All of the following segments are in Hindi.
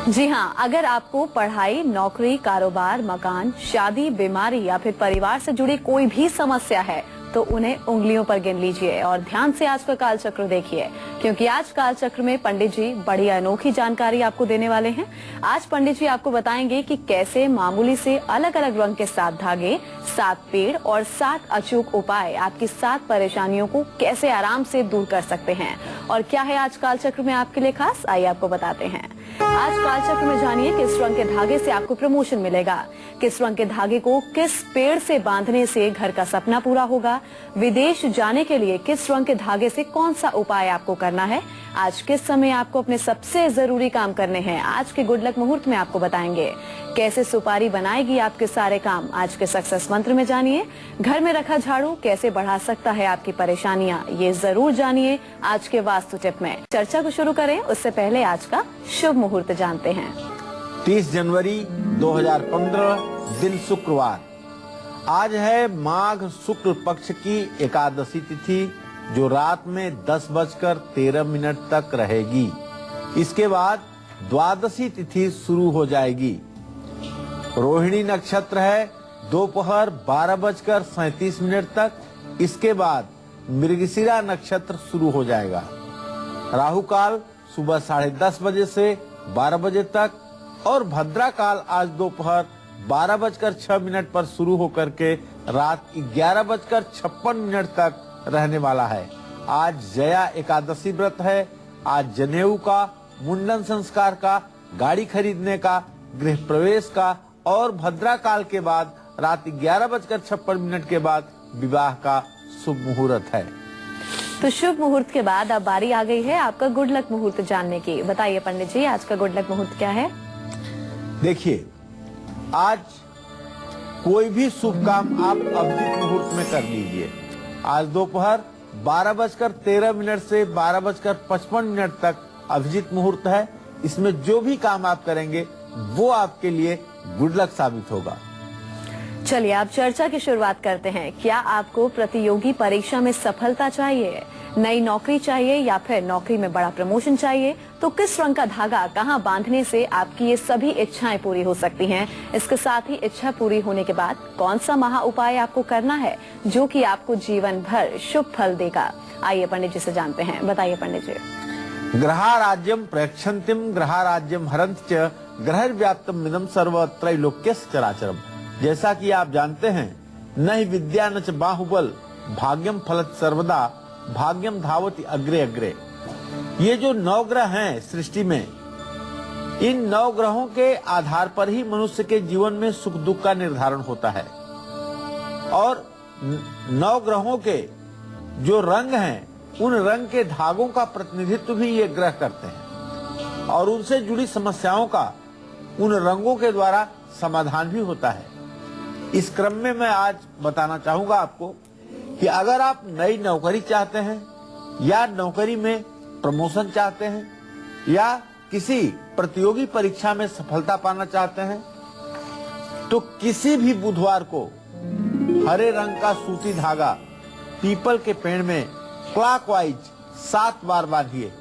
जी हाँ, अगर आपको पढ़ाई, नौकरी, कारोबार, मकान, शादी, बीमारी या फिर परिवार से जुड़ी कोई भी समस्या है तो उन्हें उंगलियों पर गिन लीजिए और ध्यान से आज का कालचक्र देखिए, क्योंकि आज कालचक्र में पंडित जी बड़ी अनोखी जानकारी आपको देने वाले हैं। आज पंडित जी आपको बताएंगे कि कैसे मामूली से अलग अलग रंग के 7 धागे, 7 पेड़ और 7 अचूक उपाय आपकी 7 परेशानियों को कैसे आराम से दूर कर सकते हैं। और क्या है आज कालचक्र में आपके लिए खास, आइए आपको बताते हैं। आज कालचक्र में जानिए किस रंग के धागे से आपको प्रमोशन मिलेगा, किस रंग के धागे को किस पेड़ से बांधने से घर का सपना पूरा होगा, विदेश जाने के लिए किस रंग के धागे से कौन सा उपाय आपको करना है, आज किस समय आपको अपने सबसे जरूरी काम करने हैं, आज के गुड लक मुहूर्त में आपको बताएंगे। कैसे सुपारी बनाएगी आपके सारे काम, आज के सक्सेस मंत्र में जानिए। घर में रखा झाड़ू कैसे बढ़ा सकता है आपकी परेशानियां, ये जरूर जानिए आज के वास्तु टिप में। चर्चा को शुरू करें उससे पहले आज का शुभ मुहूर्त जानते हैं। 30 जनवरी 2015 दिन शुक्रवार। आज है माघ शुक्ल पक्ष की एकादशी तिथि, जो रात में 10:13 तक रहेगी। इसके बाद द्वादशी तिथि शुरू हो जाएगी। रोहिणी नक्षत्र है दोपहर 12:37 तक। इसके बाद मृगशिरा नक्षत्र शुरू हो जाएगा। राहु काल सुबह 10:30 बजे से 12 बजे तक और भद्रा काल आज दोपहर 12:06 पर शुरू होकर के रात 11:56 तक रहने वाला है। आज जया एकादशी व्रत है। आज जनेऊ का, मुंडन संस्कार का, गाड़ी खरीदने का, गृह प्रवेश का और भद्रा काल के बाद रात 11:56 के बाद विवाह का शुभ मुहूर्त है। तो शुभ मुहूर्त के बाद अब बारी आ गई है आपका गुड लक मुहूर्त जानने की। बताइए पंडित जी, आज का गुड लक मुहूर्त क्या है? देखिए, आज कोई भी शुभ काम आप अभिजीत मुहूर्त में कर लीजिए। आज दोपहर 12:13 से 12:55 तक अभिजीत मुहूर्त है। इसमें जो भी काम आप करेंगे वो आपके लिए गुड लक साबित होगा। चलिए आप चर्चा की शुरुआत करते हैं। क्या आपको प्रतियोगी परीक्षा में सफलता चाहिए, नई नौकरी चाहिए या फिर नौकरी में बड़ा प्रमोशन चाहिए, तो किस रंग का धागा कहां बांधने से आपकी ये सभी इच्छाएं पूरी हो सकती हैं। इसके साथ ही इच्छा पूरी होने के बाद कौन सा महा उपाय आपको करना है जो कि आपको जीवन भर शुभ फल देगा। आइए पंडित जी से जानते हैं। बताइए पंडित जी। ग्रहा राज्यम प्रयक्षन्तिम ग्रहा राज्यम हरंत च ग्रह व्याप्तम मिदम सर्व त्रैलोक्यस चराचरम। जैसा कि आप जानते हैं, न ही विद्या न च बाहुबल भाग्यम फलत सर्वदा भाग्यम धावति अग्रे अग्रे। ये जो 9 ग्रह हैं सृष्टि में, इन 9 ग्रहों के आधार पर ही मनुष्य के जीवन में सुख दुख का निर्धारण होता है। और 9 ग्रहों के जो रंग हैं, उन रंग के धागों का प्रतिनिधित्व भी ये ग्रह करते हैं और उनसे जुड़ी समस्याओं का उन रंगों के द्वारा समाधान भी होता है। इस क्रम में मैं आज बताना चाहूंगा आपको कि अगर आप नई नौकरी चाहते हैं या नौकरी में प्रमोशन चाहते हैं या किसी प्रतियोगी परीक्षा में सफलता पाना चाहते हैं, तो किसी भी बुधवार को हरे रंग का सूती धागा पीपल के पेड़ में क्लॉकवाइज 7 बार बांधिए।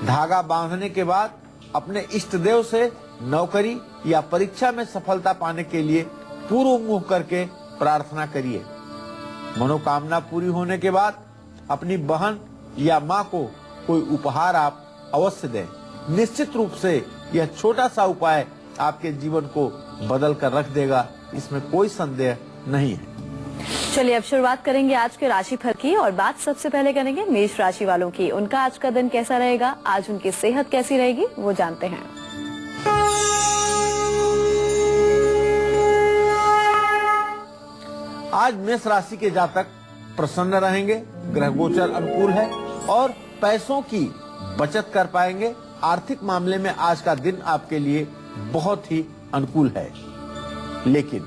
धागा बांधने के बाद अपने इष्ट देव से नौकरी या परीक्षा में सफलता पाने के लिए पूर्व मुख करके प्रार्थना करिए। मनोकामना पूरी होने के बाद अपनी बहन या माँ को कोई उपहार आप अवश्य दें। निश्चित रूप से यह छोटा सा उपाय आपके जीवन को बदल कर रख देगा, इसमें कोई संदेह नहीं है। चलिए अब शुरुआत करेंगे आज के राशिफल की और बात सबसे पहले करेंगे मेष राशि वालों की। उनका आज का दिन कैसा रहेगा, आज उनकी सेहत कैसी रहेगी, वो जानते हैं। आज मेष राशि के जातक प्रसन्न रहेंगे। ग्रह गोचर अनुकूल है और पैसों की बचत कर पाएंगे। आर्थिक मामले में आज का दिन आपके लिए बहुत ही अनुकूल है। लेकिन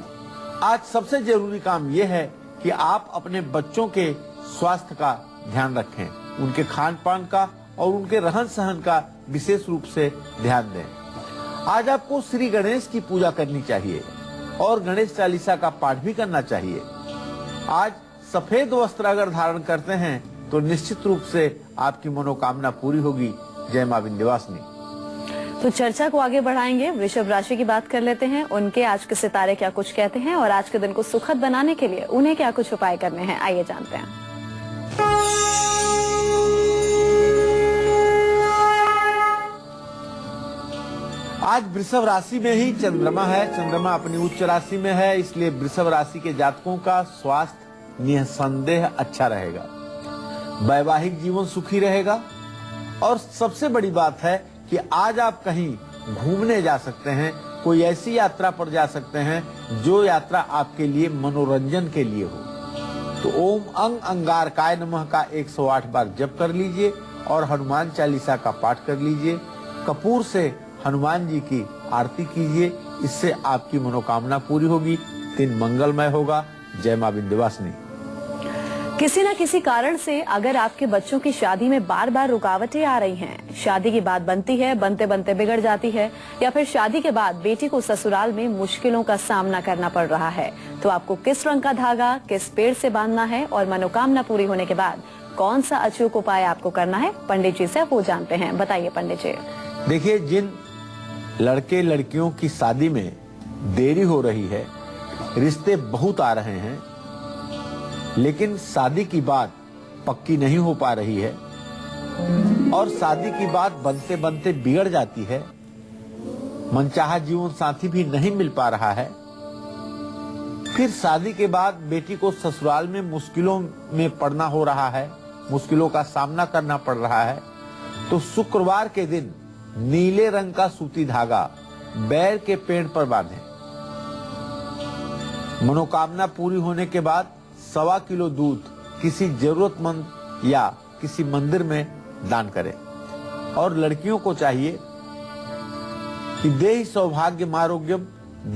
आज सबसे जरूरी काम यह है कि आप अपने बच्चों के स्वास्थ्य का ध्यान रखें, उनके खान पान का और उनके रहन सहन का विशेष रूप से ध्यान दें। आज आपको श्री गणेश की पूजा करनी चाहिए और गणेश चालीसा का पाठ भी करना चाहिए। आज सफेद वस्त्र अगर धारण करते हैं तो निश्चित रूप से आपकी मनोकामना पूरी होगी। जय मां विंध्यवासिनी। तो चर्चा को आगे बढ़ाएंगे, वृषभ राशि की बात कर लेते हैं। उनके आज के सितारे क्या कुछ कहते हैं और आज के दिन को सुखद बनाने के लिए उन्हें क्या कुछ उपाय करने हैं, आइए जानते हैं। आज वृषभ राशि में ही चंद्रमा है। चंद्रमा अपनी उच्च राशि में है, इसलिए वृषभ राशि के जातकों का स्वास्थ्य निसंदेह अच्छा रहेगा। वैवाहिक जीवन सुखी रहेगा और सबसे बड़ी बात है कि आज आप कहीं घूमने जा सकते हैं, कोई ऐसी यात्रा पर जा सकते हैं जो यात्रा आपके लिए मनोरंजन के लिए हो। तो ओम अंग अंगारकाय नमः का 108 बार जप कर लीजिए और हनुमान चालीसा का पाठ कर लीजिए। कपूर से हनुमान जी की आरती कीजिए, इससे आपकी मनोकामना पूरी होगी। दिन मंगलमय होगा। जय मां विंध्यवासिनी। किसी न किसी कारण से अगर आपके बच्चों की शादी में बार बार रुकावटें आ रही हैं, शादी की बात बनती है, बनते बनते बिगड़ जाती है, या फिर शादी के बाद बेटी को ससुराल में मुश्किलों का सामना करना पड़ रहा है, तो आपको किस रंग का धागा किस पेड़ से बांधना है और मनोकामना पूरी होने के बाद कौन सा अचूक उपाय आपको करना है, पंडित जी से वो जानते हैं। बताइए पंडित जी। देखिए, जिन लड़के लड़कियों की शादी में देरी हो रही है, रिश्ते बहुत आ रहे हैं, लेकिन शादी की बात पक्की नहीं हो पा रही है और शादी की बात बनते बनते बिगड़ जाती है, मनचाहा जीवन साथी भी नहीं मिल पा रहा है, फिर शादी के बाद बेटी को ससुराल में मुश्किलों में पड़ना हो रहा है, मुश्किलों का सामना करना पड़ रहा है, तो शुक्रवार के दिन नीले रंग का सूती धागा बैर के पेड़ पर बांधें। मनोकामना पूरी होने के बाद 1.25 किलो दूध किसी जरूरतमंद या किसी मंदिर में दान करें। और लड़कियों को चाहिए कि देहि सौभाग्यम आरोग्यम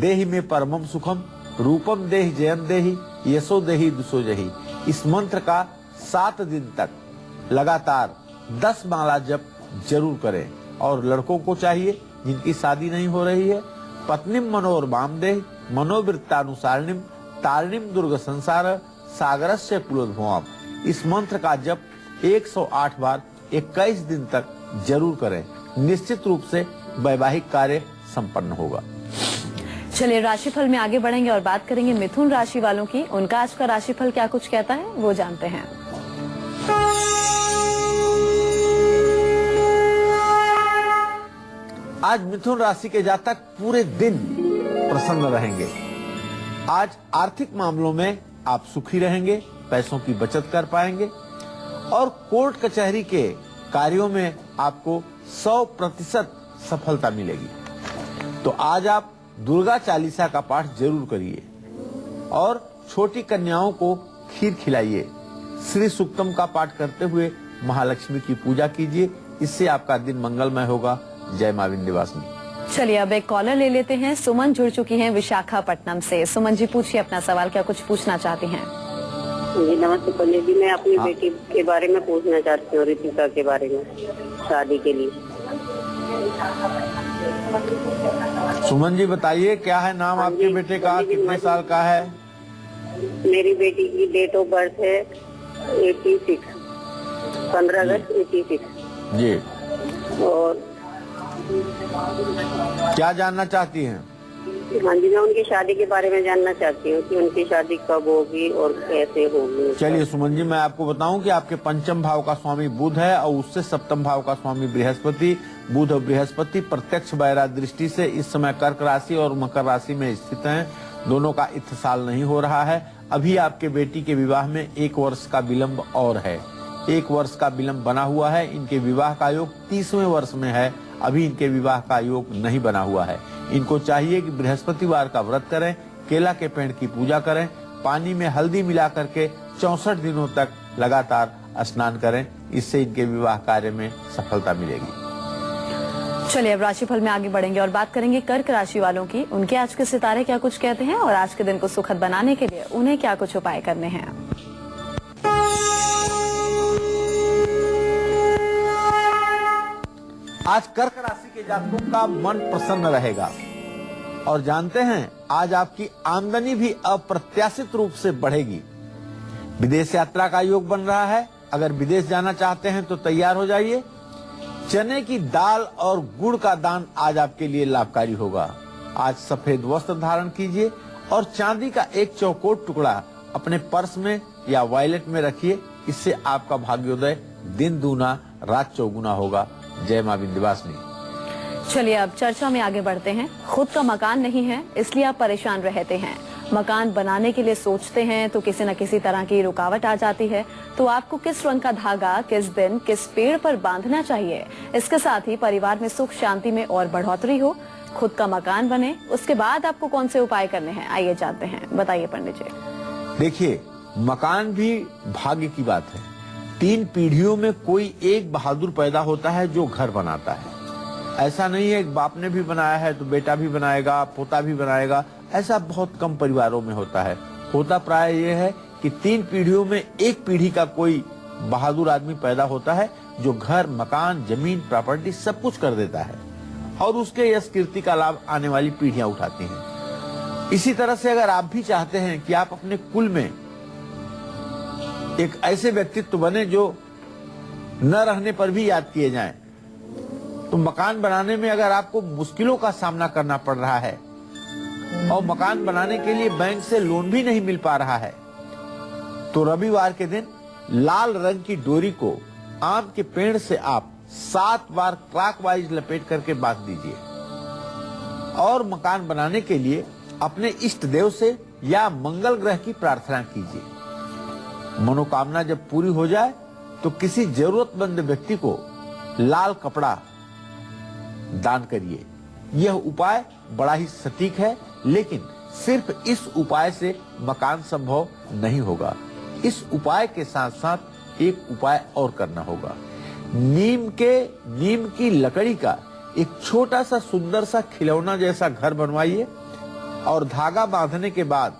देहि में परमम सुखम रूपम देहि जयम देहि यशो देहि दुसो जहि। इस मंत्र का 7 दिन तक लगातार 10 माला जप जरूर करें। और लड़कों को चाहिए जिनकी शादी नहीं हो रही है, पत्नीम मनोरमाम देहि मनोवृत्तानुसारिणीम तारिणीम दुर्ग संसार सागरस्य कुलोद्भवम। इस मंत्र का जप 108 बार 21 दिन तक जरूर करें। निश्चित रूप से वैवाहिक कार्य संपन्न होगा। चलिए राशिफल में आगे बढ़ेंगे और बात करेंगे मिथुन राशि वालों की। उनका आज का राशिफल क्या कुछ कहता है वो जानते हैं। आज मिथुन राशि के जातक पूरे दिन प्रसन्न रहेंगे। आज आर्थिक मामलों में आप सुखी रहेंगे, पैसों की बचत कर पाएंगे और कोर्ट कचहरी के कार्यों में आपको 100% सफलता मिलेगी। तो आज आप दुर्गा चालीसा का पाठ जरूर करिए और छोटी कन्याओं को खीर खिलाइए। श्री सूक्तम का पाठ करते हुए महालक्ष्मी की पूजा कीजिए, इससे आपका दिन मंगलमय होगा। जय मां विंध्यवासिनी। चलिए अब एक कॉलर ले लेते हैं। सुमन जुड़ चुकी हैं विशाखापट्टनम से। सुमन जी पूछिए अपना सवाल, क्या कुछ पूछना चाहती हैं? जी नमस्ते पंडित जी, मैं अपनी बेटी के बारे में पूछना चाहती हूँ, रितिका के बारे में, शादी के लिए। सुमन जी बताइए, क्या है नाम आपके बेटे का, कितने साल का है? मेरी बेटी की डेट ऑफ बर्थ है 86, 15 अगस्त 86। जी, और क्या जानना चाहती हैं? हाँ जी, मैं उनकी शादी के बारे में जानना चाहती हूँ कि उनकी शादी कब होगी और कैसे होगी। चलिए सुमन जी, मैं आपको बताऊं कि आपके पंचम भाव का स्वामी बुध है और उससे सप्तम भाव का स्वामी बृहस्पति। बुध और बृहस्पति प्रत्यक्ष वैरा दृष्टि से इस समय कर्क राशि और मकर राशि में स्थित हैं। दोनों का इत्तेसाल नहीं हो रहा है। अभी आपके बेटी के विवाह में 1 वर्ष का विलम्ब और है। 1 वर्ष का विलम्ब बना हुआ है। इनके विवाह का योग 30वें वर्ष में है। अभी इनके विवाह का योग नहीं बना हुआ है। इनको चाहिए कि बृहस्पतिवार का व्रत करें, केला के पेड़ की पूजा करें, पानी में हल्दी मिला करके 64 दिनों तक लगातार स्नान करें। इससे इनके विवाह कार्य में सफलता मिलेगी। चलिए अब राशिफल में आगे बढ़ेंगे और बात करेंगे कर्क राशि वालों की। उनके आज के सितारे क्या कुछ कहते हैं और आज के दिन को सुखद बनाने के लिए उन्हें क्या कुछ उपाय करने हैं। आज कर्क राशि के जातकों का मन प्रसन्न रहेगा और जानते हैं आज आपकी आमदनी भी अप्रत्याशित रूप से बढ़ेगी। विदेश यात्रा का योग बन रहा है। अगर विदेश जाना चाहते हैं तो तैयार हो जाइए। चने की दाल और गुड़ का दान आज आपके लिए लाभकारी होगा। आज सफेद वस्त्र धारण कीजिए और चांदी का एक चौकोर टुकड़ा अपने पर्स में या वॉलेट में रखिए। इससे आपका भाग्योदय दिन दूना रात चौगुना होगा। जय मां विंध्यवासिनी। चलिए अब चर्चा में आगे बढ़ते हैं। खुद का मकान नहीं है इसलिए आप परेशान रहते हैं। मकान बनाने के लिए सोचते हैं तो किसी न किसी तरह की रुकावट आ जाती है। तो आपको किस रंग का धागा किस दिन किस पेड़ पर बांधना चाहिए, इसके साथ ही परिवार में सुख शांति में और बढ़ोतरी हो, खुद का मकान बने, उसके बाद आपको कौन से उपाय करने हैं, आइए जानते हैं। बताइए पंडित जी। देखिए, मकान भी भाग्य की बात है। 3 पीढ़ियों में कोई एक बहादुर पैदा होता है जो घर बनाता है। ऐसा नहीं है एक बाप ने भी बनाया है तो बेटा भी बनाएगा, पोता भी बनाएगा। ऐसा बहुत कम परिवारों में होता है। होता प्राय ये है कि 3 पीढ़ियों में एक पीढ़ी का कोई बहादुर आदमी पैदा होता है जो घर, मकान, जमीन, प्रॉपर्टी सब कुछ कर देता है और उसके यश कीर्ति का लाभ आने वाली पीढ़ियां उठाती हैं। इसी तरह से अगर आप भी चाहते हैं कि आप अपने कुल में एक ऐसे व्यक्तित्व बने जो न रहने पर भी याद किए जाएं, तो मकान बनाने में अगर आपको मुश्किलों का सामना करना पड़ रहा है और मकान बनाने के लिए बैंक से लोन भी नहीं मिल पा रहा है, तो रविवार के दिन लाल रंग की डोरी को आम के पेड़ से आप 7 बार क्लॉकवाइज लपेट करके बांध दीजिए और मकान बनाने के लिए अपने इष्ट देव से या मंगल ग्रह की प्रार्थना कीजिए। मनोकामना जब पूरी हो जाए तो किसी जरूरतमंद व्यक्ति को लाल कपड़ा दान करिए। यह उपाय बड़ा ही सटीक है, लेकिन सिर्फ इस उपाय से मकान संभव नहीं होगा। इस उपाय के साथ साथ एक उपाय और करना होगा। नीम की लकड़ी का एक छोटा सा सुंदर सा खिलौना जैसा घर बनवाइए और धागा बांधने के बाद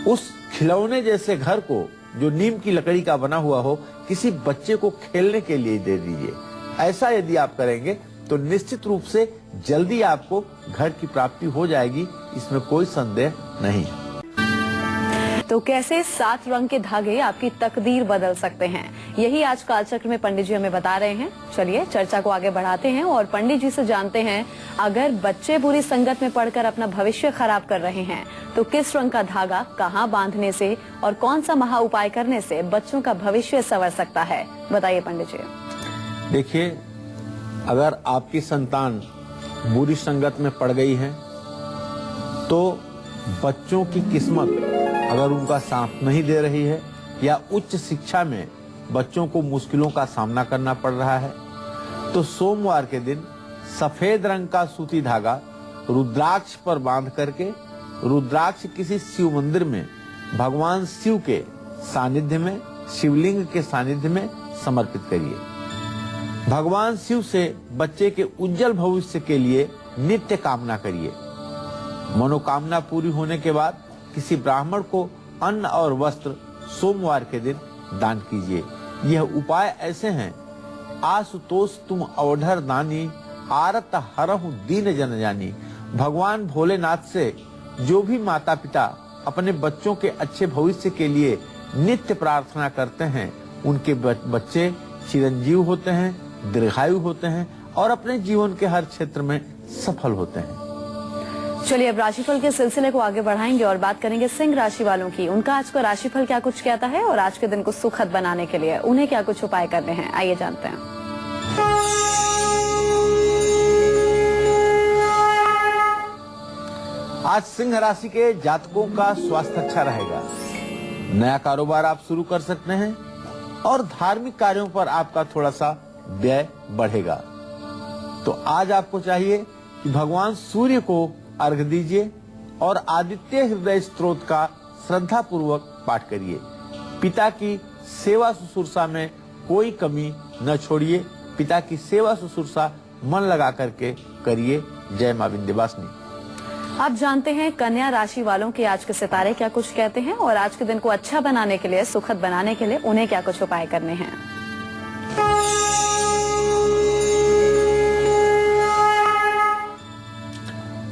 उस खिलौने जैसे घर को, जो नीम की लकड़ी का बना हुआ हो, किसी बच्चे को खेलने के लिए दे दीजिए। ऐसा यदि आप करेंगे तो निश्चित रूप से जल्दी आपको घर की प्राप्ति हो जाएगी, इसमें कोई संदेह नहीं। तो कैसे 7 रंग के धागे आपकी तकदीर बदल सकते हैं, यही आज कालचक्र में पंडित जी हमें बता रहे हैं। चलिए चर्चा को आगे बढ़ाते हैं और पंडित जी से जानते हैं, अगर बच्चे बुरी संगत में पड़कर अपना भविष्य खराब कर रहे हैं तो किस रंग का धागा कहाँ बांधने से और कौन सा महा उपाय करने से बच्चों का भविष्य संवर सकता है, बताइए पंडित जी। देखिए, अगर आपकी संतान बुरी संगत में पड़ गई है तो बच्चों की किस्मत अगर उनका साथ नहीं दे रही है या उच्च शिक्षा में बच्चों को मुश्किलों का सामना करना पड़ रहा है, तो सोमवार के दिन सफेद रंग का सूती धागा रुद्राक्ष पर बांध करके रुद्राक्ष किसी शिव मंदिर में भगवान शिव के सानिध्य में, शिवलिंग के सानिध्य में समर्पित करिए। भगवान शिव से बच्चे के उज्जवल भविष्य के लिए नित्य कामना करिए। मनोकामना पूरी होने के बाद किसी ब्राह्मण को अन्न और वस्त्र सोमवार के दिन दान कीजिए। यह उपाय ऐसे हैं: आशुतोष तुम अवधर दानी, आरत हरहु दीन जन जानी। भगवान भोलेनाथ से जो भी माता पिता अपने बच्चों के अच्छे भविष्य के लिए नित्य प्रार्थना करते हैं, उनके बच्चे चिरंजीव होते हैं, दीर्घायु होते हैं और अपने जीवन के हर क्षेत्र में सफल होते हैं। चलिए अब राशिफल के सिलसिले को आगे बढ़ाएंगे और बात करेंगे सिंह राशि वालों की। उनका आज का राशिफल क्या कुछ कहता है और आज के दिन को सुखद बनाने के लिए उन्हें क्या कुछ उपाय करने हैं, आइए जानते हैं। आज सिंह राशि के जातकों का स्वास्थ्य अच्छा रहेगा। नया कारोबार आप शुरू कर सकते हैं और धार्मिक कार्यों पर आपका थोड़ा सा व्यय बढ़ेगा। तो आज आपको चाहिए कि भगवान सूर्य को अर्घ दीजिए और आदित्य हृदय स्तोत्र का श्रद्धा पूर्वक पाठ करिए। पिता की सेवा शुश्रूषा में कोई कमी न छोड़िए। पिता की सेवा शुश्रूषा मन लगा करके करिए। जय मां विंध्यवासिनी। आप जानते हैं कन्या राशि वालों के आज के सितारे क्या कुछ कहते हैं और आज के दिन को अच्छा बनाने के लिए, सुखद बनाने के लिए उन्हें क्या कुछ उपाय करने हैं।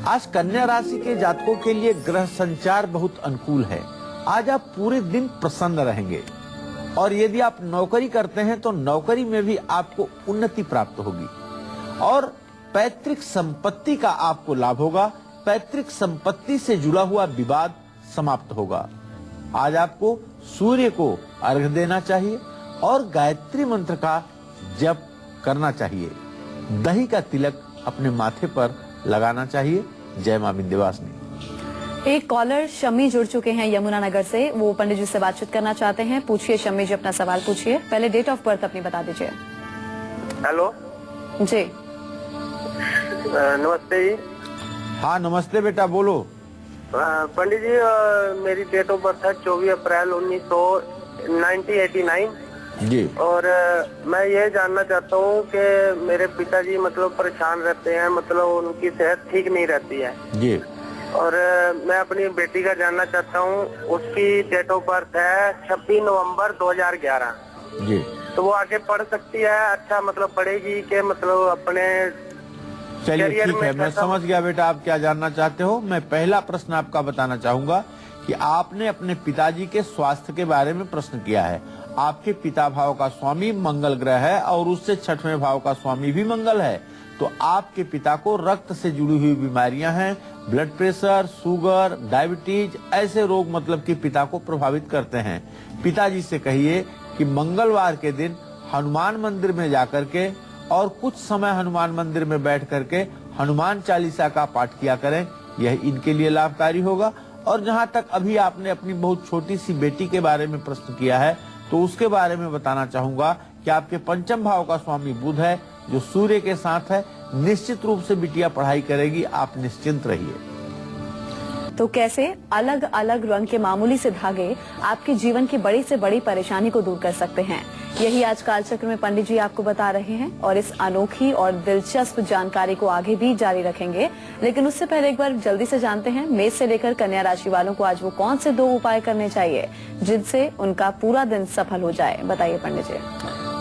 आज कन्या राशि के जातकों के लिए ग्रह संचार बहुत अनुकूल है। आज आप पूरे दिन प्रसन्न रहेंगे। और यदि आप नौकरी करते हैं तो नौकरी में भी आपको उन्नति प्राप्त होगी और पैतृक संपत्ति का आपको लाभ होगा। पैतृक संपत्ति से जुड़ा हुआ विवाद समाप्त होगा। आज आपको सूर्य को अर्घ्य देना चाहिए और गायत्री मंत्र का जप करना चाहिए। दही का तिलक अपने माथे पर लगाना चाहिए। जय मां विंध्यवासिनी। एक कॉलर शम्मी जुड़ चुके हैं यमुनानगर से, वो पंडित जी से बातचीत करना चाहते हैं। पूछिए शम्मी जी, अपना सवाल पूछिए। पहले डेट ऑफ बर्थ अपनी बता दीजिए। हेलो जी नमस्ते जी। हाँ नमस्ते बेटा, बोलो। पंडित जी मेरी डेट ऑफ बर्थ है 24 अप्रैल 1989 जी। और मैं ये जानना चाहता हूँ कि मेरे पिताजी मतलब परेशान रहते हैं, मतलब उनकी सेहत ठीक नहीं रहती है जी। और मैं अपनी बेटी का जानना चाहता हूँ। उसकी डेट ऑफ बर्थ है 26 नवंबर 2011 जी। तो वो आगे पढ़ सकती है? अच्छा मतलब पढ़ेगी कि मतलब अपने चलिए करियर ठीक है, में मैं समझ गया बेटा आप क्या जानना चाहते हो। मैं पहला प्रश्न आपका बताना चाहूंगा कि आपने अपने पिताजी के स्वास्थ्य के बारे में प्रश्न किया है। आपके पिता भाव का स्वामी मंगल ग्रह है और उससे 6वें भाव का स्वामी भी मंगल है। तो आपके पिता को रक्त से जुड़ी हुई बीमारियां हैं, ब्लड प्रेशर, शुगर, डायबिटीज, ऐसे रोग मतलब कि पिता को प्रभावित करते हैं। पिताजी से कहिए कि मंगलवार के दिन हनुमान मंदिर में जाकर के और कुछ समय हनुमान मंदिर में बैठ करके हनुमान चालीसा का पाठ किया करें। यह इनके लिए लाभकारी होगा। और जहां तक अभी आपने अपनी बहुत छोटी सी बेटी के बारे में प्रश्न किया है तो उसके बारे में बताना चाहूंगा कि आपके 5वें भाव का स्वामी बुध है जो सूर्य के साथ है। निश्चित रूप से बिटिया पढ़ाई करेगी, आप निश्चिंत रहिए। तो कैसे अलग अलग रंग के मामूली से धागे आपके जीवन की बड़ी से बड़ी परेशानी को दूर कर सकते हैं, यही आज कालचक्र में पंडित जी आपको बता रहे हैं। और इस अनोखी और दिलचस्प जानकारी को आगे भी जारी रखेंगे, लेकिन उससे पहले एक बार जल्दी से जानते हैं मेष से लेकर कन्या राशि वालों को आज वो कौन से 2 उपाय करने चाहिए जिनसे उनका पूरा दिन सफल हो जाए। बताइए पंडित जी।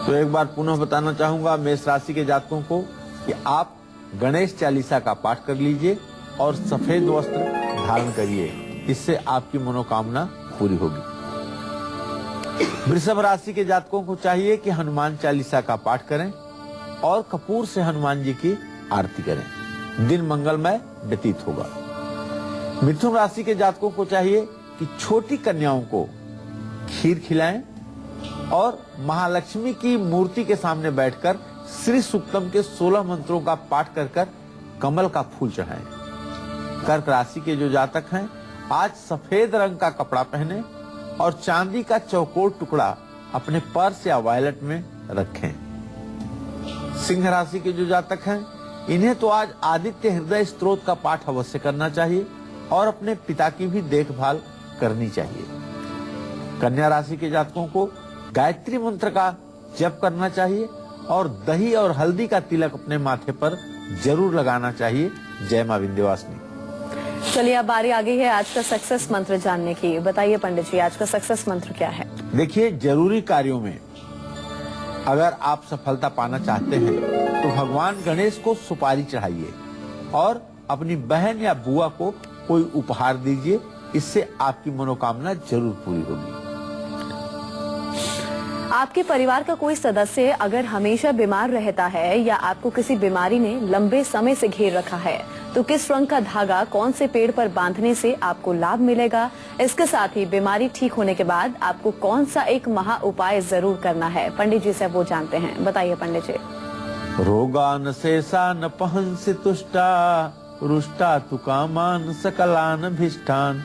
तो एक बार पुनः बताना चाहूंगा मेष राशि के जातकों को कि आप गणेश चालीसा का पाठ कर लीजिए और सफेद वस्त्र धारण करिए, इससे आपकी मनोकामना पूरी होगी। वृषभ राशि के जातकों को चाहिए कि हनुमान चालीसा का पाठ करें और कपूर से हनुमान जी की आरती करें। दिन मंगलमय व्यतीत होगा। मिथुन राशि के जातकों को चाहिए कि छोटी कन्याओं को खीर खिलाएं और महालक्ष्मी की मूर्ति के सामने बैठकर श्री सूक्तम के 16 मंत्रों का पाठ कर कमल का फूल चढ़ाएं। कर्क राशि के जो जातक हैं आज सफेद रंग का कपड़ा पहने और चांदी का चौकोर टुकड़ा अपने पर्स या वॉलेट में रखें। सिंह राशि के जो जातक हैं इन्हें तो आज आदित्य हृदय स्तोत्र का पाठ अवश्य करना चाहिए और अपने पिता की भी देखभाल करनी चाहिए। कन्या राशि के जातकों को गायत्री मंत्र का जप करना चाहिए और दही और हल्दी का तिलक अपने माथे पर जरूर लगाना चाहिए। जय मां विंध्यवासिनी। चलिए अब बारी आ गई है आज का सक्सेस मंत्र जानने की। बताइए पंडित जी, आज का सक्सेस मंत्र क्या है? देखिए, जरूरी कार्यों में अगर आप सफलता पाना चाहते हैं तो भगवान गणेश को सुपारी चढ़ाइए और अपनी बहन या बुआ को कोई उपहार दीजिए, इससे आपकी मनोकामना जरूर पूरी होगी। आपके परिवार का कोई सदस्य अगर हमेशा बीमार रहता है या आपको किसी बीमारी ने लंबे समय से घेर रखा है तो किस रंग का धागा कौन से पेड़ पर बांधने से आपको लाभ मिलेगा? इसके साथ ही बीमारी ठीक होने के बाद आपको कौन सा एक महा उपाय जरूर करना है? पंडित जी से वो जानते हैं। बताइए पंडित जी। रोगान शेषा न पहंसि तुष्टा रुष्टा तु कामान सकलान भिष्टान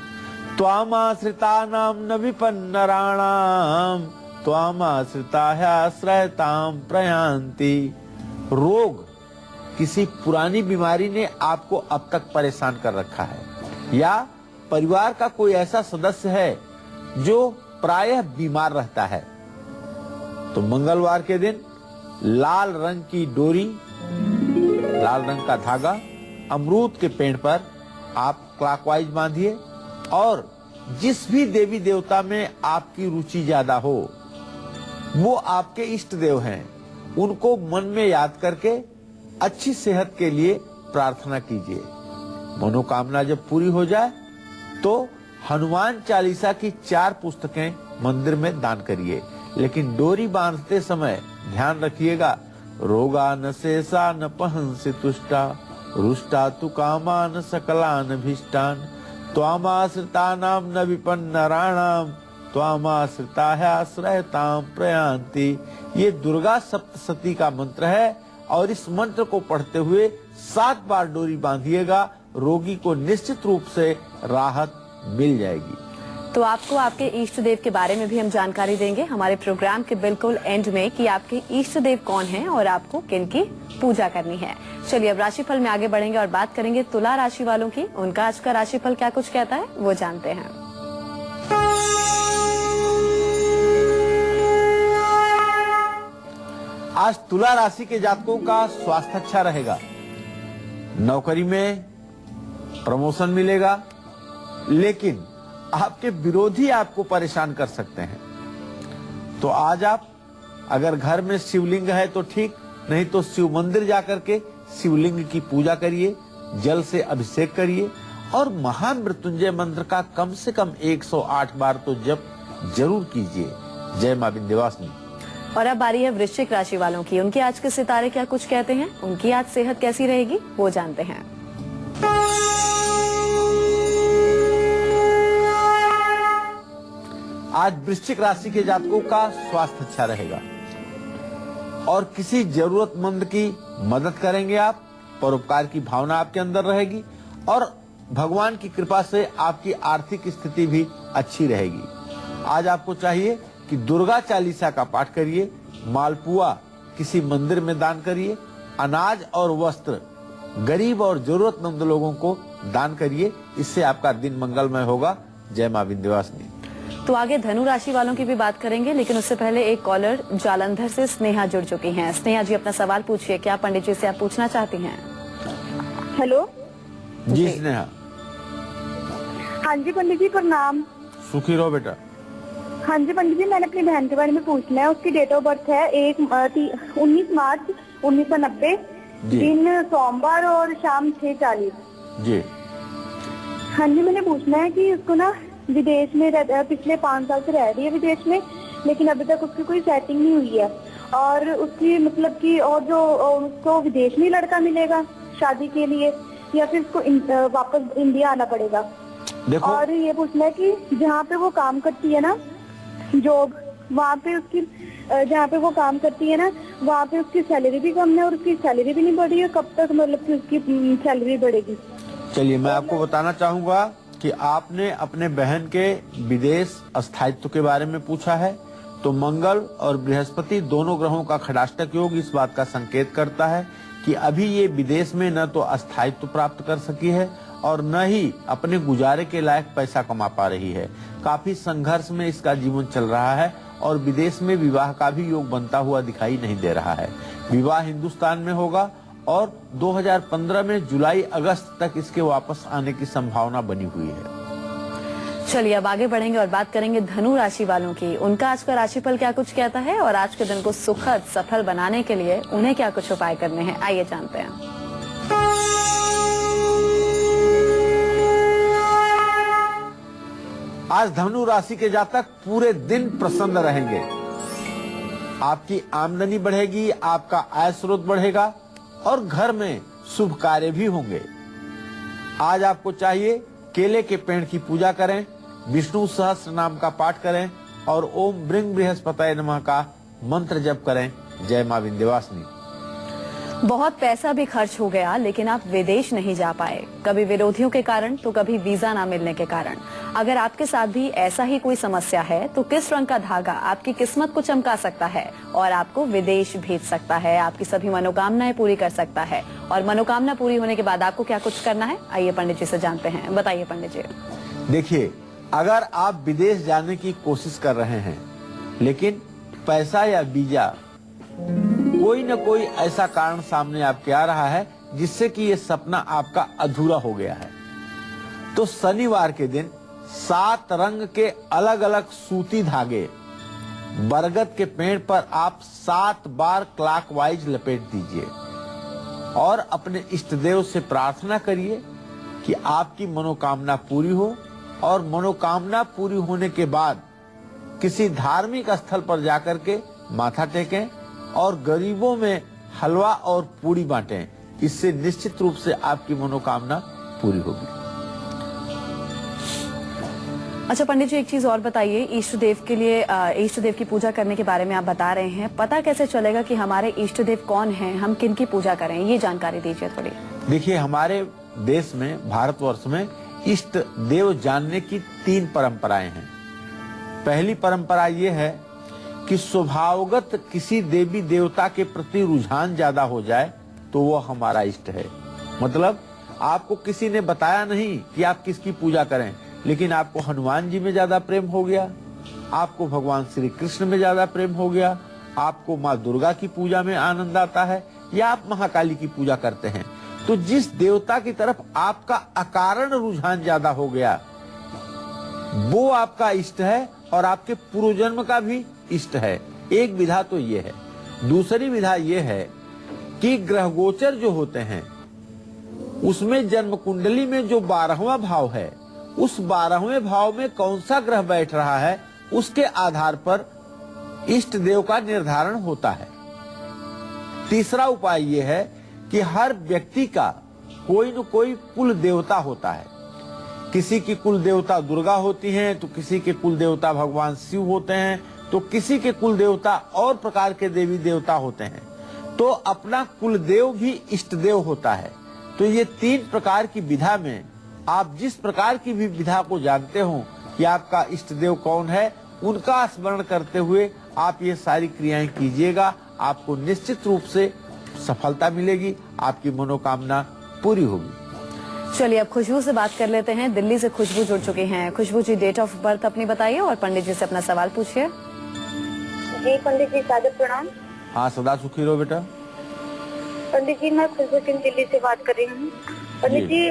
त्वामाश्रितानां न विपन्नराणाम त्वामाश्रिताह्याश्रयतां प्रयान्ति। रोग किसी पुरानी बीमारी ने आपको अब तक परेशान कर रखा है या परिवार का कोई ऐसा सदस्य है जो प्रायः बीमार रहता है तो मंगलवार के दिन लाल रंग की डोरी, लाल रंग का धागा अमरूद के पेड़ पर आप क्लॉकवाइज बांधिए और जिस भी देवी देवता में आपकी रुचि ज्यादा हो वो आपके इष्ट देव हैं, उनको मन में याद करके अच्छी सेहत के लिए प्रार्थना कीजिए। मनोकामना जब पूरी हो जाए तो हनुमान चालीसा की 4 पुस्तकें मंदिर में दान करिए। लेकिन डोरी बांधते समय ध्यान रखिएगा, रोगा न शेषा न पहंसि तुष्टा, रुष्टा तु कामान सकलान भीष्टान, त्वामाश्रितानां न विपन्नराणां, त्वामाश्रिताश्रयतां प्रयान्ति। ये दुर्गा सप्तशती का मंत्र है और इस मंत्र को पढ़ते हुए 7 बार डोरी बांधिएगा, रोगी को निश्चित रूप से राहत मिल जाएगी। तो आपको आपके इष्ट देव के बारे में भी हम जानकारी देंगे हमारे प्रोग्राम के बिल्कुल एंड में कि आपके इष्ट देव कौन हैं और आपको किनकी पूजा करनी है। चलिए अब राशिफल में आगे बढ़ेंगे और बात करेंगे तुला राशि वालों की। उनका आज का राशिफल क्या कुछ कहता है वो जानते हैं। आज तुला राशि के जातकों का स्वास्थ्य अच्छा रहेगा, नौकरी में प्रमोशन मिलेगा, लेकिन आपके विरोधी आपको परेशान कर सकते हैं। तो आज आप अगर घर में शिवलिंग है तो ठीक, नहीं तो शिव मंदिर जाकर के शिवलिंग की पूजा करिए, जल से अभिषेक करिए और महामृत्युंजय मंत्र का कम से कम 108 बार तो जप जरूर कीजिए। जय मां विंध्यवासिनी। और अब बारी है वृश्चिक राशि वालों की। उनके आज के सितारे क्या कुछ कहते हैं, उनकी आज सेहत कैसी रहेगी वो जानते हैं। आज वृश्चिक राशि के जातकों का स्वास्थ्य अच्छा रहेगा और किसी जरूरतमंद की मदद करेंगे आप, परोपकार की भावना आपके अंदर रहेगी और भगवान की कृपा से आपकी आर्थिक स्थिति भी अच्छी रहेगी। आज आपको चाहिए कि दुर्गा चालीसा का पाठ करिए, मालपुआ किसी मंदिर में दान करिए, अनाज और वस्त्र गरीब और जरूरतमंद लोगों को दान करिए, इससे आपका दिन मंगलमय होगा। जय मां विंध्यवासिनी। तो आगे धनु राशि वालों की भी बात करेंगे, लेकिन उससे पहले एक कॉलर जालंधर से स्नेहा जुड़ चुकी हैं। स्नेहा जी अपना सवाल पूछिए, क्या पंडित जी से आप पूछना चाहती हैं? हेलो जी स्नेहा। हाँ जी पंडित जी प्रणाम। सुखी रहो बेटा। हाँ जी पंडित जी, मैंने अपनी बहन के बारे में पूछना है। उसकी डेट ऑफ बर्थ है 19 मार्च 1990, दिन सोमवार और शाम 6:40 जी। हाँ जी, मैंने पूछना है कि उसको ना विदेश में पिछले 5 साल से रह रही है विदेश में, लेकिन अभी तक उसकी कोई सेटिंग नहीं हुई है और उसकी मतलब कि और जो उसको विदेश में लड़का मिलेगा शादी के लिए या फिर उसको वापस इंडिया आना पड़ेगा। देखो, और ये पूछना है कि जहाँ पे वो काम करती है ना जॉब, वहाँ पे उसकी जहाँ पे वो काम करती है ना वहाँ पे उसकी सैलरी भी कम है और उसकी सैलरी भी नहीं बढ़ी है। कब तक मतलब कि उसकी सैलरी बढ़ेगी? चलिए मैं आपको बताना चाहूंगा कि आपने अपने बहन के विदेश स्थायित्व के बारे में पूछा है, तो मंगल और बृहस्पति दोनों ग्रहों का खडाष्टक योग इस बात का संकेत करता है कि अभी ये विदेश में न तो स्थायित्व प्राप्त कर सकी है और न ही अपने गुजारे के लायक पैसा कमा पा रही है। काफी संघर्ष में इसका जीवन चल रहा है और विदेश में विवाह का भी योग बनता हुआ दिखाई नहीं दे रहा है। विवाह हिंदुस्तान में होगा और 2015 में जुलाई अगस्त तक इसके वापस आने की संभावना बनी हुई है। चलिए अब आगे बढ़ेंगे और बात करेंगे धनु राशि वालों की। उनका आज का राशिफल क्या कुछ कहता है और आज के दिन को सुखद सफल बनाने के लिए उन्हें क्या कुछ उपाय करने हैं, आइए जानते हैं। आज धनु राशि के जातक पूरे दिन प्रसन्न रहेंगे, आपकी आमदनी बढ़ेगी, आपका आय स्रोत बढ़ेगा और घर में शुभ कार्य भी होंगे। आज आपको चाहिए केले के पेड़ की पूजा करें, विष्णु सहस्त्र नाम का पाठ करें और ओम ब्रिंग बृहस्पतये नमः का मंत्र जप करें। जय मां विंध्यवासिनी। बहुत पैसा भी खर्च हो गया लेकिन आप विदेश नहीं जा पाए, कभी विरोधियों के कारण तो कभी वीजा ना मिलने के कारण। अगर आपके साथ भी ऐसा ही कोई समस्या है तो किस रंग का धागा आपकी किस्मत को चमका सकता है और आपको विदेश भेज सकता है, आपकी सभी मनोकामनाएं पूरी कर सकता है। और मनोकामना पूरी होने के बाद आपको क्या कुछ करना है, आइए पंडित जी से जानते हैं। बताइए पंडित जी। देखिए, अगर आप विदेश जाने की कोशिश कर रहे हैं लेकिन पैसा या वीजा कोई न कोई ऐसा कारण सामने आपके आ रहा है जिससे कि ये सपना आपका अधूरा हो गया है, तो शनिवार के दिन 7 रंग के अलग अलग सूती धागे बरगद के पेड़ पर आप 7 बार क्लॉकवाइज लपेट दीजिए और अपने इष्ट देव से प्रार्थना करिए कि आपकी मनोकामना पूरी हो और मनोकामना पूरी होने के बाद किसी धार्मिक स्थल पर जाकर के माथा टेकें और गरीबों में हलवा और पूड़ी बांटें। इससे निश्चित रूप से आपकी मनोकामना पूरी होगी। अच्छा पंडित जी, एक चीज और बताइए, इष्ट देव के लिए इष्ट देव की पूजा करने के बारे में आप बता रहे हैं, पता कैसे चलेगा कि हमारे इष्ट देव कौन हैं, हम किन की पूजा करें, ये जानकारी दीजिए थोड़ी। देखिए, हमारे देश में, भारतवर्ष में इष्ट देव जानने की 3 परंपराएं हैं। पहली परंपरा ये है कि स्वभावगत किसी देवी देवता के प्रति रुझान ज्यादा हो जाए तो वो हमारा इष्ट है। मतलब आपको किसी ने बताया नहीं कि आप किसकी पूजा करें, लेकिन आपको हनुमान जी में ज्यादा प्रेम हो गया, आपको भगवान श्री कृष्ण में ज्यादा प्रेम हो गया, आपको माँ दुर्गा की पूजा में आनंद आता है, या आप महाकाली की पूजा करते हैं, तो जिस देवता की तरफ आपका अकारण रुझान ज्यादा हो गया वो आपका इष्ट है और आपके पूर्व जन्म का भी इष्ट है। एक विधा तो ये है। दूसरी विधा ये है कि ग्रह गोचर जो होते हैं उसमें जन्म कुंडली में जो 12वां भाव है, उस 12वें भाव में कौन सा ग्रह बैठ रहा है उसके आधार पर इष्ट देव का निर्धारण होता है। तीसरा उपाय यह है कि हर व्यक्ति का कोई न कोई कुल देवता होता है। किसी की कुल देवता दुर्गा होती हैं, तो किसी के कुल देवता भगवान शिव होते हैं, तो किसी के कुल देवता और प्रकार के देवी देवता होते हैं। तो अपना कुल देव भी इष्ट देव होता है। तो ये 3 प्रकार की विधा में आप जिस प्रकार की भी विधा को जानते हो कि आपका इष्ट देव कौन है, उनका स्मरण करते हुए आप ये सारी क्रियाएं कीजिएगा। आपको निश्चित रूप से सफलता मिलेगी, आपकी मनोकामना पूरी होगी। चलिए अब खुशबू से बात कर लेते हैं। दिल्ली से खुशबू जुड़ चुकी हैं। खुशबू जी, डेट ऑफ बर्थ अपनी बताइए और पंडित जी से अपना सवाल पूछिए। जी पंडित जी, सादर प्रणाम। हाँ, सदा सुखी रहो बेटा। पंडित जी, मैं खुशबू सिंह दिल्ली से बात कर रही हूँ। पंडित जी,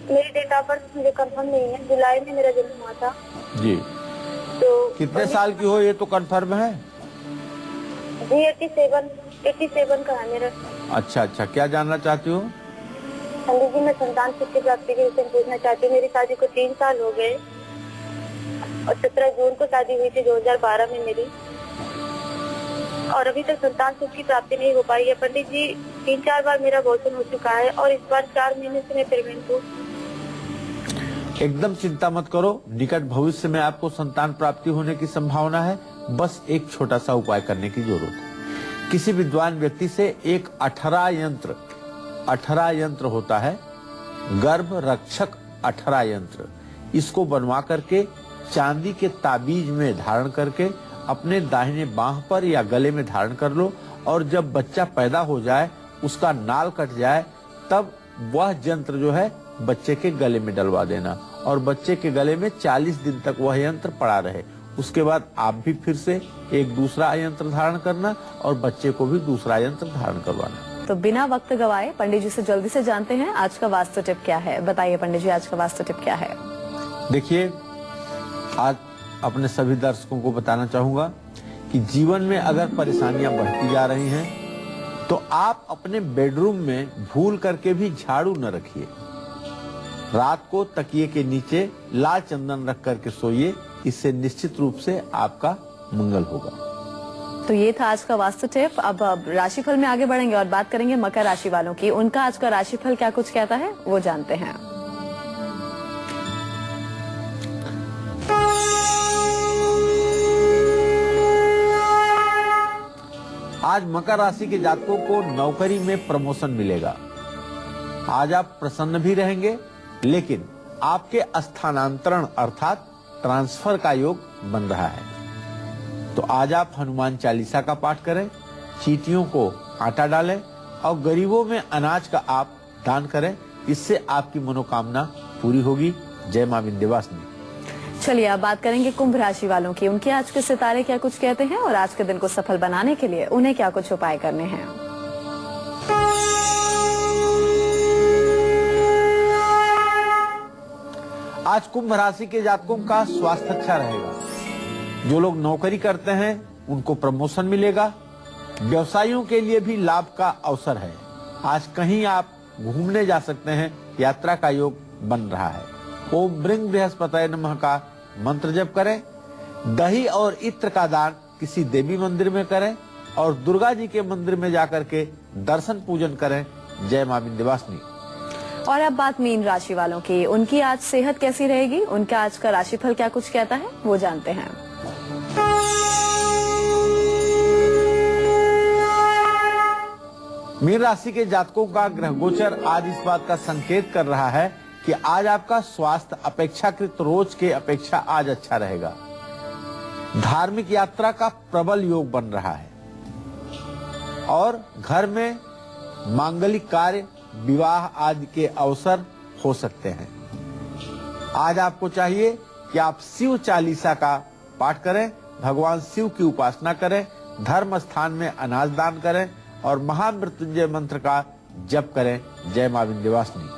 मेरी डेट ऑफ बर्थ मुझे कंफर्म नहीं है। जुलाई में मेरा जन्म हुआ था जी। तो कितने साल की हो ये तो कंफर्म है? जी 87 का है मेरा। अच्छा, क्या जानना चाहती हो? पंडित जी, मैं संतान सुख की प्राप्ति के विषय में पूछना चाहती हूँ। मेरी शादी को 3 साल हो गए और 17 जून को शादी हुई थी 2012 में मेरी, और अभी तक संतान सुख की प्राप्ति नहीं हो पाई है। पंडित जी, 3-4 बार मेरा अबॉर्शन हो चुका है और इस बार 4 महीने से मैं प्रेग्नेंट हूँ। एकदम चिंता मत करो, निकट भविष्य में आपको संतान प्राप्ति होने की संभावना है। बस एक छोटा सा उपाय करने की जरूरत है। किसी विद्वान व्यक्ति से एक 18 यंत्र होता है, गर्भ रक्षक 18 यंत्र, इसको बनवा करके चांदी के ताबीज में धारण करके अपने दाहिने बांह पर या गले में धारण कर लो, और जब बच्चा पैदा हो जाए, उसका नाल कट जाए, तब वह यंत्र जो है बच्चे के गले में डलवा देना, और बच्चे के गले में 40 दिन तक वह यंत्र पड़ा रहे। उसके बाद आप भी फिर से एक दूसरा यंत्र धारण करना और बच्चे को भी दूसरा यंत्र धारण करवाना। तो बिना वक्त गवाए पंडित जी से जल्दी से जानते हैं आज का वास्तु टिप क्या है। बताइए पंडित जी, आज का वास्तु टिप क्या है? देखिए, आज अपने सभी दर्शकों को बताना चाहूंगा कि जीवन में अगर परेशानियां बढ़ती जा रही हैं तो आप अपने बेडरूम में भूल करके भी झाड़ू न रखिए। रात को तकिए के नीचे लाल चंदन रख करके सोइए, इससे निश्चित रूप से आपका मंगल होगा। तो ये था आज का वास्तु टिप। अब राशिफल में आगे बढ़ेंगे और बात करेंगे मकर राशि वालों की। उनका आज का राशिफल क्या कुछ कहता है वो जानते हैं। आज मकर राशि के जातकों को नौकरी में प्रमोशन मिलेगा। आज आप प्रसन्न भी रहेंगे, लेकिन आपके स्थानांतरण अर्थात ट्रांसफर का योग बन रहा है। तो आज आप हनुमान चालीसा का पाठ करें, चींटियों को आटा डालें और गरीबों में अनाज का आप दान करें। इससे आपकी मनोकामना पूरी होगी। जय मां विंध्यवासिनी। चलिए अब बात करेंगे कुंभ राशि वालों की। उनके आज के सितारे क्या कुछ कहते हैं और आज के दिन को सफल बनाने के लिए उन्हें क्या कुछ उपाय करने हैं। आज कुंभ राशि के जातकों का स्वास्थ्य अच्छा रहेगा। जो लोग नौकरी करते हैं उनको प्रमोशन मिलेगा। व्यवसायियों के लिए भी लाभ का अवसर है। आज कहीं आप घूमने जा सकते हैं, यात्रा का योग बन रहा है। ओम ब्रिंग बृहस्पतये नमः का मंत्र जप करें। दही और इत्र का दान किसी देवी मंदिर में करें और दुर्गा जी के मंदिर में जाकर के दर्शन पूजन करें। जय मां विंध्यवासिनी। और अब बात मीन राशि वालों की, उनकी आज सेहत कैसी रहेगी, उनका आज का राशिफल क्या कुछ कहता है, वो जानते हैं। मीन राशि के जातकों का ग्रह गोचर आज इस बात का संकेत कर रहा है कि आज आपका स्वास्थ्य अपेक्षाकृत रोज के अपेक्षा आज अच्छा रहेगा। धार्मिक यात्रा का प्रबल योग बन रहा है और घर में मांगलिक कार्य, विवाह आदि के अवसर हो सकते हैं। आज आपको चाहिए कि आप शिव चालीसा का पाठ करें, भगवान शिव की उपासना करें, धर्म स्थान में अनाज दान करें और महामृत्युंजय मंत्र का जप करें। जय मां विंध्यवासिनी।